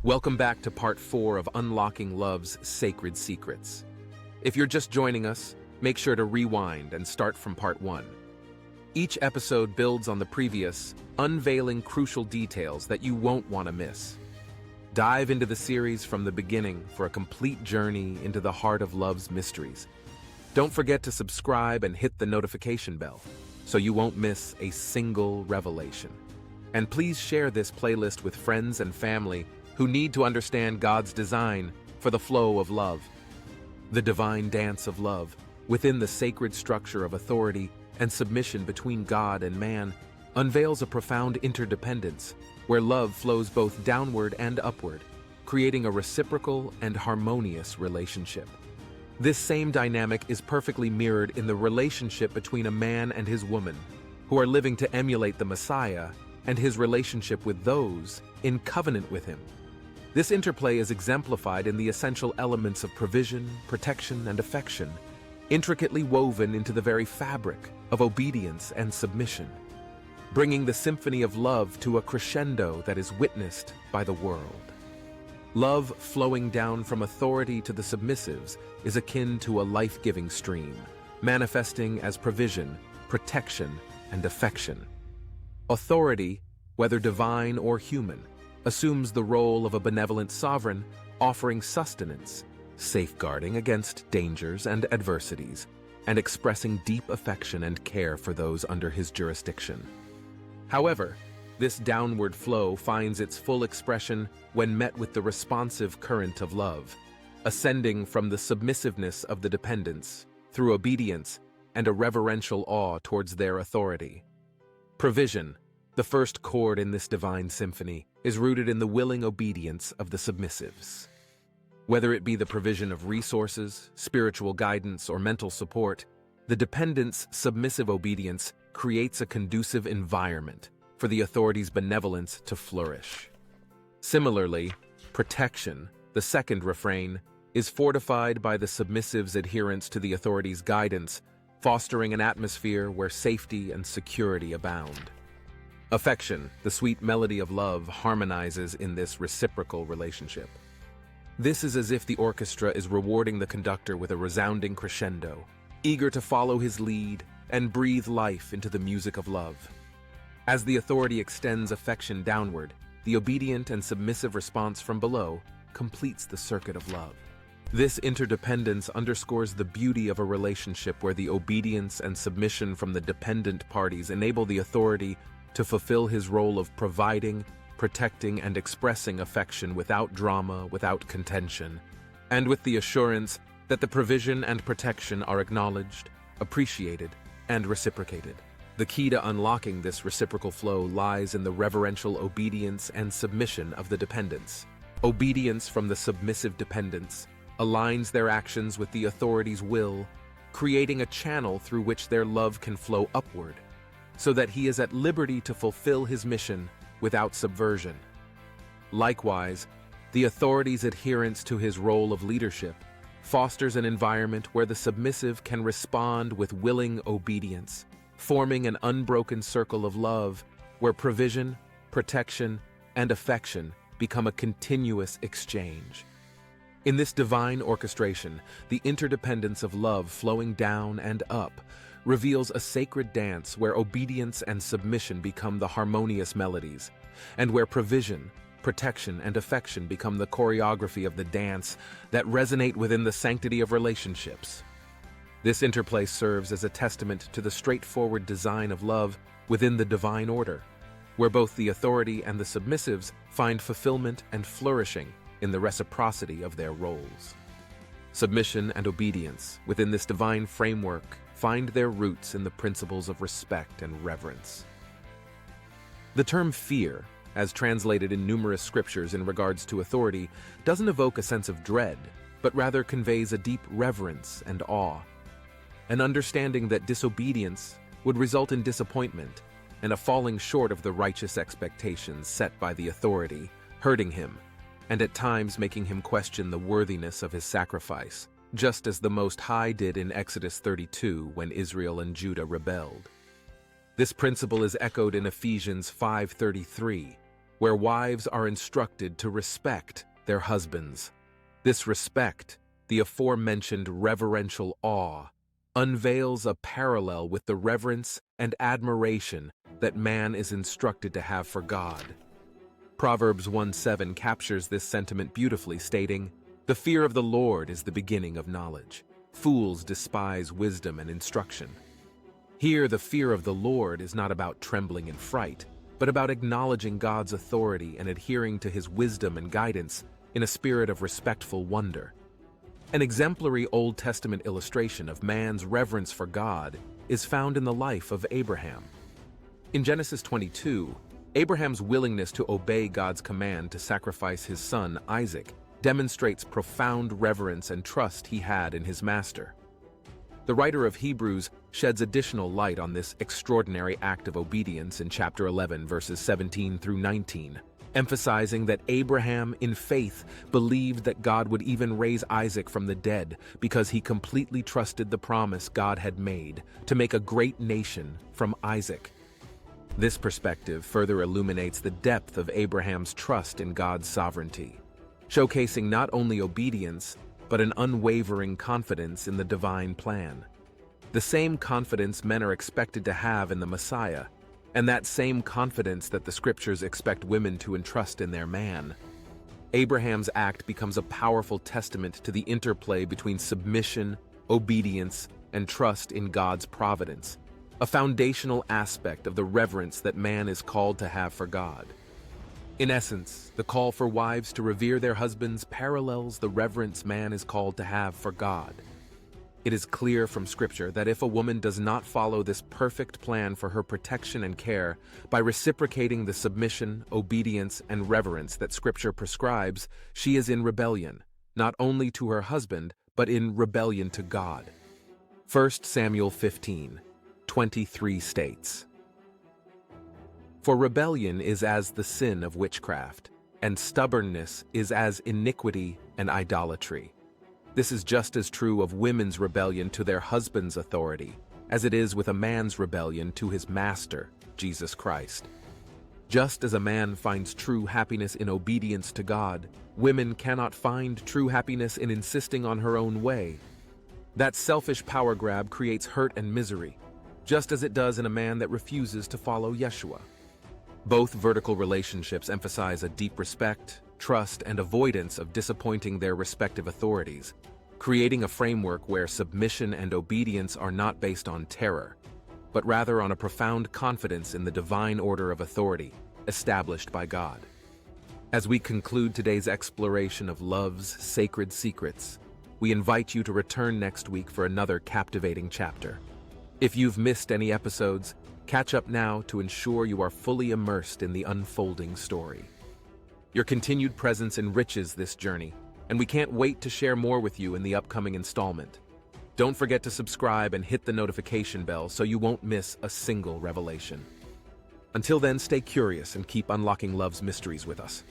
Welcome back to part 4 of Unlocking Love's Sacred Secrets. If you're just joining us, make sure to rewind and start from part 1. Each episode builds on the previous, unveiling crucial details that you won't want to miss. Dive into the series from the beginning for a complete journey into the heart of love's mysteries. Don't forget to subscribe and hit the notification bell so you won't miss a single revelation. And please share this playlist with friends and family who need to understand God's design for the flow of love. The divine dance of love, within the sacred structure of authority and submission between God and man, unveils a profound interdependence where love flows both downward and upward, creating a reciprocal and harmonious relationship. This same dynamic is perfectly mirrored in the relationship between a man and his woman, who are living to emulate the Messiah and his relationship with those in covenant with him. This interplay is exemplified in the essential elements of provision, protection, and affection, intricately woven into the very fabric of obedience and submission, bringing the symphony of love to a crescendo that is witnessed by the world. Love flowing down from authority to the submissives is akin to a life-giving stream, manifesting as provision, protection, and affection. Authority, whether divine or human, assumes the role of a benevolent sovereign, offering sustenance, safeguarding against dangers and adversities, and expressing deep affection and care for those under his jurisdiction. However, this downward flow finds its full expression when met with the responsive current of love, ascending from the submissiveness of the dependents through obedience and a reverential awe towards their authority. Provision, the first chord in this divine symphony, is rooted in the willing obedience of the submissives. Whether it be the provision of resources, spiritual guidance, or mental support, the dependent's submissive obedience creates a conducive environment for the authority's benevolence to flourish. Similarly, protection, the second refrain, is fortified by the submissive's adherence to the authority's guidance, fostering an atmosphere where safety and security abound. Affection, the sweet melody of love, harmonizes in this reciprocal relationship. This is as if the orchestra is rewarding the conductor with a resounding crescendo, eager to follow his lead and breathe life into the music of love. As the authority extends affection downward, the obedient and submissive response from below completes the circuit of love. This interdependence underscores the beauty of a relationship where the obedience and submission from the dependent parties enable the authority to fulfill his role of providing, protecting, and expressing affection without drama, without contention, and with the assurance that the provision and protection are acknowledged, appreciated, and reciprocated. The key to unlocking this reciprocal flow lies in the reverential obedience and submission of the dependents. Obedience from the submissive dependents aligns their actions with the authority's will, creating a channel through which their love can flow upward, so that he is at liberty to fulfill his mission without subversion. Likewise, the authority's adherence to his role of leadership fosters an environment where the submissive can respond with willing obedience, forming an unbroken circle of love where provision, protection, and affection become a continuous exchange. In this divine orchestration, the interdependence of love flowing down and up reveals a sacred dance where obedience and submission become the harmonious melodies, and where provision, protection, and affection become the choreography of the dance that resonate within the sanctity of relationships. This interplay serves as a testament to the straightforward design of love within the divine order, where both the authority and the submissives find fulfillment and flourishing in the reciprocity of their roles. Submission and obedience within this divine framework find their roots in the principles of respect and reverence. The term fear, as translated in numerous scriptures in regards to authority, doesn't evoke a sense of dread, but rather conveys a deep reverence and awe. An understanding that disobedience would result in disappointment and a falling short of the righteous expectations set by the authority, hurting him, and at times making him question the worthiness of his sacrifice, just as the Most High did in Exodus 32 when Israel and Judah rebelled. This principle is echoed in Ephesians 5:33, where wives are instructed to respect their husbands. This respect, the aforementioned reverential awe, unveils a parallel with the reverence and admiration that man is instructed to have for God. Proverbs 1:7 captures this sentiment beautifully, stating, "The fear of the Lord is the beginning of knowledge. Fools despise wisdom and instruction." Here, the fear of the Lord is not about trembling in fright, but about acknowledging God's authority and adhering to his wisdom and guidance in a spirit of respectful wonder. An exemplary Old Testament illustration of man's reverence for God is found in the life of Abraham. In Genesis 22, Abraham's willingness to obey God's command to sacrifice his son, Isaac, demonstrates profound reverence and trust he had in his master. The writer of Hebrews sheds additional light on this extraordinary act of obedience in chapter 11, verses 17 through 19, emphasizing that Abraham, in faith, believed that God would even raise Isaac from the dead because he completely trusted the promise God had made to make a great nation from Isaac. This perspective further illuminates the depth of Abraham's trust in God's sovereignty, showcasing not only obedience, but an unwavering confidence in the divine plan. The same confidence men are expected to have in the Messiah, and that same confidence that the scriptures expect women to entrust in their man. Abraham's act becomes a powerful testament to the interplay between submission, obedience, and trust in God's providence, a foundational aspect of the reverence that man is called to have for God. In essence, the call for wives to revere their husbands parallels the reverence man is called to have for God. It is clear from Scripture that if a woman does not follow this perfect plan for her protection and care by reciprocating the submission, obedience, and reverence that Scripture prescribes, she is in rebellion, not only to her husband, but in rebellion to God. 1 Samuel 15:23 states, "For rebellion is as the sin of witchcraft, and stubbornness is as iniquity and idolatry." This is just as true of women's rebellion to their husband's authority, as it is with a man's rebellion to his master, Jesus Christ. Just as a man finds true happiness in obedience to God, women cannot find true happiness in insisting on her own way. That selfish power grab creates hurt and misery, just as it does in a man that refuses to follow Yeshua. Both vertical relationships emphasize a deep respect, trust, and avoidance of disappointing their respective authorities, creating a framework where submission and obedience are not based on terror, but rather on a profound confidence in the divine order of authority established by God. As we conclude today's exploration of love's sacred secrets, we invite you to return next week for another captivating chapter. If you've missed any episodes, catch up now to ensure you are fully immersed in the unfolding story. Your continued presence enriches this journey, and we can't wait to share more with you in the upcoming installment. Don't forget to subscribe and hit the notification bell so you won't miss a single revelation. Until then, stay curious and keep unlocking love's mysteries with us.